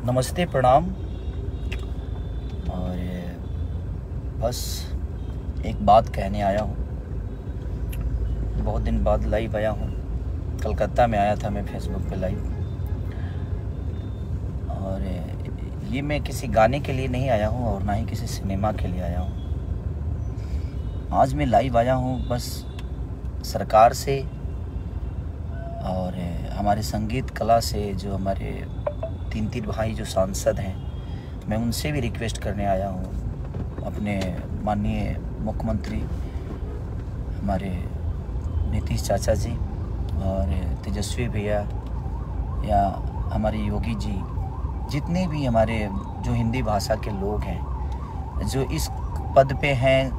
नमस्ते, प्रणाम। और बस एक बात कहने आया हूँ। बहुत दिन बाद लाइव आया हूँ। कलकत्ता में आया था मैं फेसबुक पे लाइव। और ये मैं किसी गाने के लिए नहीं आया हूँ और ना ही किसी सिनेमा के लिए आया हूँ। आज मैं लाइव आया हूँ बस सरकार से और हमारे संगीत कला से जो हमारे तीन भाई जो सांसद हैं, मैं उनसे भी रिक्वेस्ट करने आया हूँ। अपने माननीय मुख्यमंत्री हमारे नीतीश चाचा जी और तेजस्वी भैया या हमारे योगी जी, जितने भी हमारे जो हिंदी भाषा के लोग हैं जो इस पद पे हैं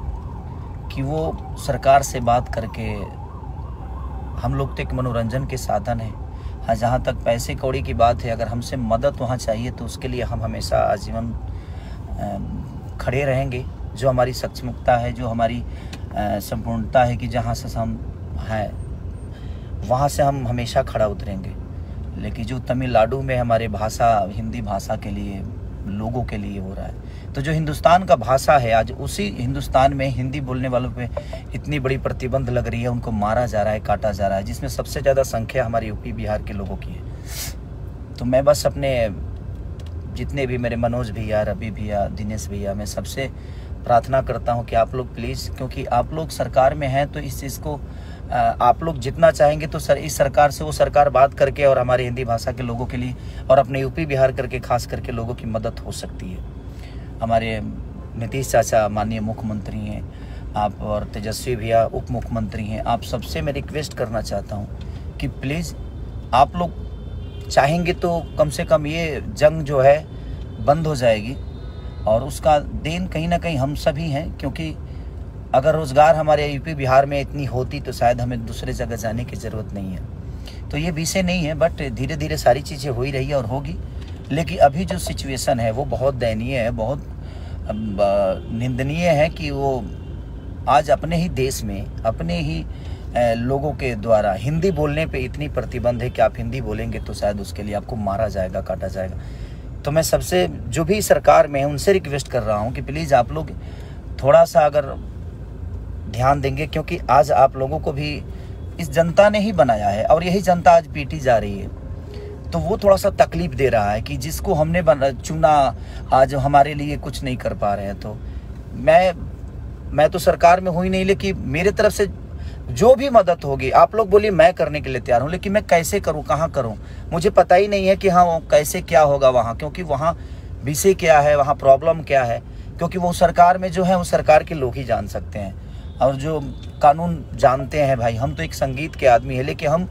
कि वो सरकार से बात करके, हम लोग तो एक मनोरंजन के साधन है। हाँ, जहाँ तक पैसे कौड़ी की बात है, अगर हमसे मदद वहाँ चाहिए तो उसके लिए हम हमेशा आजीवन खड़े रहेंगे। जो हमारी सक्षमता है, जो हमारी संपूर्णता है कि जहाँ से हम हैं वहाँ से हम हमेशा खड़ा उतरेंगे। लेकिन जो तमिलनाडु में हमारे भाषा, हिंदी भाषा के लिए, लोगों के लिए हो रहा है, तो जो हिंदुस्तान का भाषा है, आज उसी हिंदुस्तान में हिंदी बोलने वालों पे इतनी बड़ी प्रतिबंध लग रही है, उनको मारा जा रहा है, काटा जा रहा है, जिसमें सबसे ज़्यादा संख्या हमारे यूपी बिहार के लोगों की है। तो मैं बस अपने जितने भी मेरे मनोज भैया, रवि भैया, दिनेश भैया, मैं सबसे प्रार्थना करता हूँ कि आप लोग प्लीज़, क्योंकि आप लोग सरकार में हैं, तो इस चीज़ को आप लोग जितना चाहेंगे तो इस सरकार से वो सरकार बात करके और हमारे हिंदी भाषा के लोगों के लिए और अपने यूपी बिहार करके खास करके लोगों की मदद हो सकती है। हमारे नीतीश चाचा माननीय मुख्यमंत्री हैं आप, और तेजस्वी भैया उप मुख्यमंत्री हैं। आप सबसे मैं रिक्वेस्ट करना चाहता हूं कि प्लीज़ आप लोग चाहेंगे तो कम से कम ये जंग जो है बंद हो जाएगी, और उसका देन कहीं ना कहीं हम सभी हैं। क्योंकि अगर रोज़गार हमारे यूपी बिहार में इतनी होती तो शायद हमें दूसरे जगह जाने की ज़रूरत नहीं है। तो ये विषय नहीं है, बट धीरे धीरे सारी चीज़ें हो ही रही है और होगी। लेकिन अभी जो सिचुएशन है वो बहुत दयनीय है, बहुत निंदनीय है कि वो आज अपने ही देश में, अपने ही लोगों के द्वारा हिंदी बोलने पे इतनी प्रतिबंध है कि आप हिंदी बोलेंगे तो शायद उसके लिए आपको मारा जाएगा, काटा जाएगा। तो मैं सबसे जो भी सरकार में है उनसे रिक्वेस्ट कर रहा हूँ कि प्लीज़ आप लोग थोड़ा सा अगर ध्यान देंगे, क्योंकि आज आप लोगों को भी इस जनता ने ही बनाया है और यही जनता आज पीटी जा रही है। तो वो थोड़ा सा तकलीफ दे रहा है कि जिसको हमने चुना आज हमारे लिए कुछ नहीं कर पा रहे हैं। तो मैं तो सरकार में हूँ ही नहीं, लेकिन मेरे तरफ से जो भी मदद होगी आप लोग बोलिए, मैं करने के लिए तैयार हूँ। लेकिन मैं कैसे करूँ, कहाँ करूँ, मुझे पता ही नहीं है कि हाँ कैसे क्या होगा वहाँ, क्योंकि वहाँ विषय क्या है, वहाँ प्रॉब्लम क्या है। क्योंकि वो सरकार में जो है वो सरकार के लोग ही जान सकते हैं, और जो कानून जानते हैं भाई। हम तो एक संगीत के आदमी है, लेकिन हम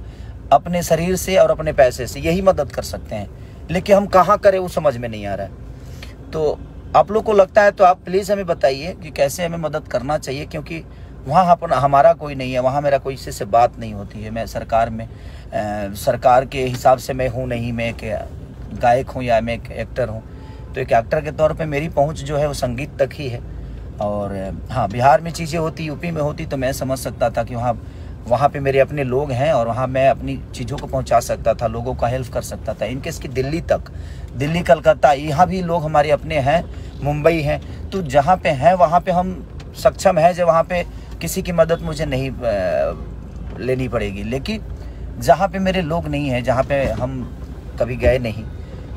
अपने शरीर से और अपने पैसे से यही मदद कर सकते हैं, लेकिन हम कहाँ करें वो समझ में नहीं आ रहा है। तो आप लोग को लगता है तो आप प्लीज़ हमें बताइए कि कैसे हमें मदद करना चाहिए, क्योंकि वहाँ हमारा कोई नहीं है, वहाँ मेरा कोई किसी से बात नहीं होती है। मैं सरकार में सरकार के हिसाब से मैं हूँ नहीं, मैं एक गायक हूँ या मैं एक एक्टर हूँ। तो एक एक्टर के तौर पर मेरी पहुँच जो है वो संगीत तक ही है। और हाँ, बिहार में चीज़ें होती, यूपी में होती तो मैं समझ सकता था कि वहाँ पे मेरे अपने लोग हैं और वहाँ मैं अपनी चीज़ों को पहुँचा सकता था, लोगों का हेल्प कर सकता था। इनकेस की दिल्ली तक, दिल्ली कलकत्ता, यहाँ भी लोग हमारे अपने हैं, मुंबई हैं। तो जहाँ पे हैं वहाँ पे हम सक्षम हैं, जो वहाँ पे किसी की मदद मुझे नहीं लेनी पड़ेगी। लेकिन जहाँ पे मेरे लोग नहीं हैं, जहाँ पे हम कभी गए नहीं,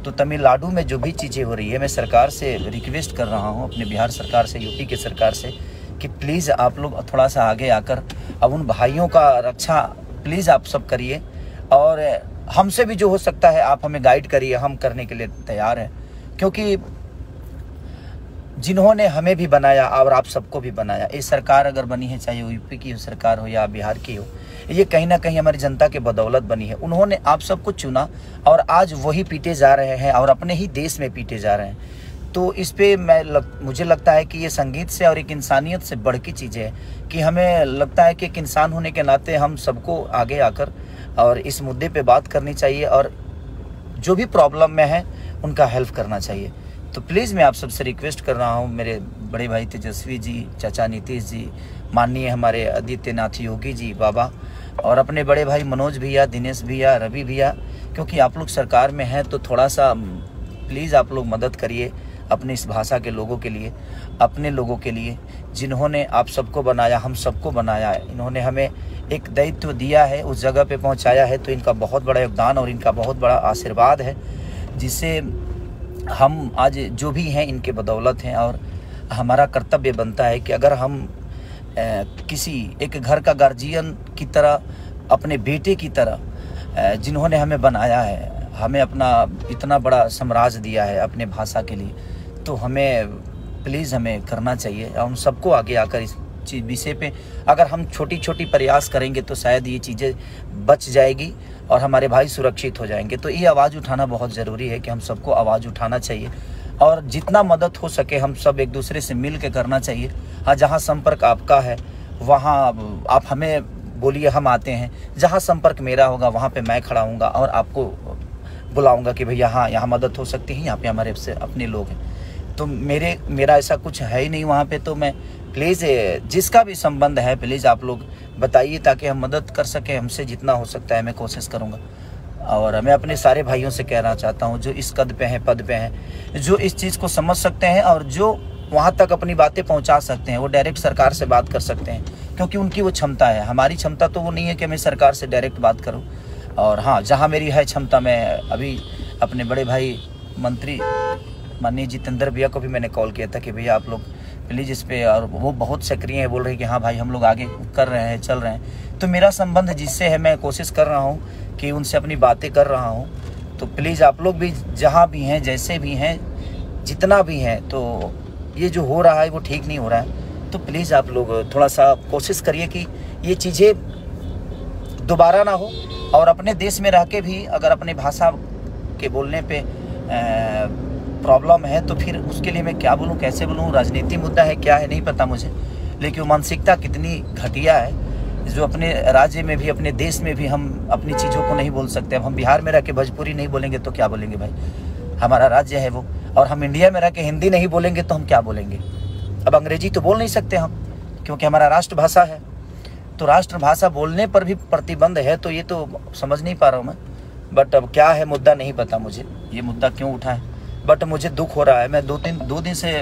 तो तमिलनाडु में जो भी चीज़ें हो रही है, मैं सरकार से रिक्वेस्ट कर रहा हूँ, अपने बिहार सरकार से, यूपी के सरकार से, कि प्लीज़ आप लोग थोड़ा सा आगे आकर अब उन भाइयों का रक्षा प्लीज़ आप सब करिए। और हमसे भी जो हो सकता है आप हमें गाइड करिए, हम करने के लिए तैयार हैं। क्योंकि जिन्होंने हमें भी बनाया और आप सबको भी बनाया, ये सरकार अगर बनी है, चाहे यूपी की सरकार हो या बिहार की हो, ये कहीं ना कहीं हमारी जनता के बदौलत बनी है। उन्होंने आप सबको चुना और आज वही पीटे जा रहे हैं और अपने ही देश में पीटे जा रहे हैं। तो इस पे मुझे लगता है कि ये संगीत से और एक इंसानियत से बढ़ की चीज़ें है कि हमें लगता है कि एक इंसान होने के नाते हम सबको आगे आकर और इस मुद्दे पे बात करनी चाहिए, और जो भी प्रॉब्लम में है उनका हेल्प करना चाहिए। तो प्लीज़ मैं आप सबसे रिक्वेस्ट कर रहा हूँ, मेरे बड़े भाई तेजस्वी जी, चाचा नीतीश जी, माननीय हमारे आदित्यनाथ योगी जी बाबा, और अपने बड़े भाई मनोज भैया, दिनेश भैया, रवि भैया, क्योंकि आप लोग सरकार में हैं तो थोड़ा सा प्लीज़ आप लोग मदद करिए अपने इस भाषा के लोगों के लिए, अपने लोगों के लिए जिन्होंने आप सबको बनाया, हम सबको बनाया है। इन्होंने हमें एक दायित्व दिया है, उस जगह पे पहुंचाया है, तो इनका बहुत बड़ा योगदान और इनका बहुत बड़ा आशीर्वाद है, जिससे हम आज जो भी हैं इनके बदौलत हैं। और हमारा कर्तव्य बनता है कि अगर हम किसी एक घर का गार्जियन की तरह, अपने बेटे की तरह जिन्होंने हमें बनाया है, हमें अपना इतना बड़ा साम्राज्य दिया है अपने भाषा के लिए, तो हमें प्लीज़ हमें करना चाहिए। और हम सबको आगे आकर इस चीज़ विषय पे अगर हम छोटी छोटी प्रयास करेंगे तो शायद ये चीज़ें बच जाएगी और हमारे भाई सुरक्षित हो जाएंगे। तो ये आवाज़ उठाना बहुत ज़रूरी है कि हम सबको आवाज़ उठाना चाहिए और जितना मदद हो सके हम सब एक दूसरे से मिल के करना चाहिए। हाँ, जहाँ संपर्क आपका है वहाँ आप हमें बोलिए, हम आते हैं। जहाँ संपर्क मेरा होगा वहाँ पे मैं खड़ा हूँगा और आपको बुलाऊँगा कि भैया हाँ, यहाँ मदद हो सकती है, यहाँ पे हमारे से अपने लोग हैं। तो मेरा ऐसा कुछ है ही नहीं वहाँ पे। तो मैं प्लीज़ जिसका भी संबंध है प्लीज़ आप लोग बताइए ताकि हम मदद कर सकें। हमसे जितना हो सकता है मैं कोशिश करूँगा। और मैं अपने सारे भाइयों से कहना चाहता हूँ जो इस कद पे हैं, पद पे हैं, जो इस चीज़ को समझ सकते हैं और जो वहाँ तक अपनी बातें पहुँचा सकते हैं, वो डायरेक्ट सरकार से बात कर सकते हैं, क्योंकि उनकी वो क्षमता है। हमारी क्षमता तो वो नहीं है कि मैं सरकार से डायरेक्ट बात करूँ। और हाँ, जहाँ मेरी है क्षमता, मैं अभी अपने बड़े भाई मंत्री माननीय जितेंद्र भैया को भी मैंने कॉल किया था कि भैया आप लोग प्लीज़ इस पे, और वो बहुत सक्रिय है, बोल रहे हैं कि हाँ भाई हम लोग आगे कर रहे हैं, चल रहे हैं। तो मेरा संबंध जिससे है मैं कोशिश कर रहा हूँ कि उनसे अपनी बातें कर रहा हूँ। तो प्लीज़ आप लोग भी जहाँ भी हैं, जैसे भी हैं, जितना भी हैं, तो ये जो हो रहा है वो ठीक नहीं हो रहा है। तो प्लीज़ आप लोग थोड़ा सा कोशिश करिए कि ये चीज़ें दोबारा ना हो। और अपने देश में रह के भी अगर अपने भाषा के बोलने पे प्रॉब्लम है तो फिर उसके लिए मैं क्या बोलूँ, कैसे बोलूँ, राजनीति मुद्दा है क्या है नहीं पता मुझे, लेकिन मानसिकता कितनी घटिया है जो अपने राज्य में भी, अपने देश में भी हम अपनी चीज़ों को नहीं बोल सकते। अब हम बिहार में रह के भोजपुरी नहीं बोलेंगे तो क्या बोलेंगे भाई, हमारा राज्य है वो। और हम इंडिया में रह के हिंदी नहीं बोलेंगे तो हम क्या बोलेंगे। अब अंग्रेजी तो बोल नहीं सकते हम, क्योंकि हमारा राष्ट्रभाषा है। तो राष्ट्रभाषा बोलने पर भी प्रतिबंध है, तो ये तो समझ नहीं पा रहा हूँ मैं। बट अब क्या है मुद्दा नहीं पता मुझे, ये मुद्दा क्यों उठा है, बट मुझे दुख हो रहा है। मैं दो दिन से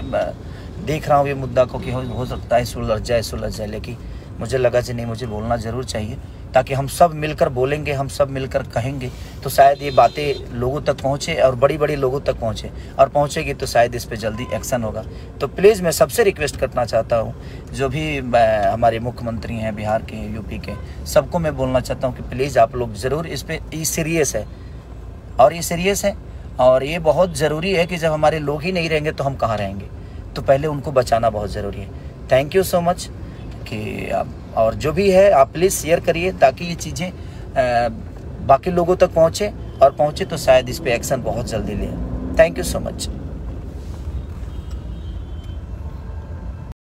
देख रहा हूँ ये मुद्दा को कि हो सकता है सुलझ जाए, लेकिन मुझे लगा कि नहीं, मुझे बोलना ज़रूर चाहिए, ताकि हम सब मिलकर बोलेंगे, हम सब मिलकर कहेंगे तो शायद ये बातें लोगों तक पहुँचे और बड़ी लोगों तक पहुँचे, और पहुँचेगी तो शायद इस पर जल्दी एक्शन होगा। तो प्लीज़ मैं सबसे रिक्वेस्ट करना चाहता हूँ, जो भी हमारे मुख्यमंत्री हैं बिहार के, यूपी के, सबको मैं बोलना चाहता हूँ कि प्लीज़ आप लोग ज़रूर इस पर, ये सीरियस है और ये सीरियस है और ये बहुत ज़रूरी है कि जब हमारे लोग ही नहीं रहेंगे तो हम कहाँ रहेंगे। तो पहले उनको बचाना बहुत ज़रूरी है। थैंक यू सो मच कि आप, और जो भी है आप प्लीज़ शेयर करिए ताकि ये चीज़ें बाकी लोगों तक पहुँचे, और पहुँचे तो शायद इस पे एक्शन बहुत जल्दी ले। Thank you so much.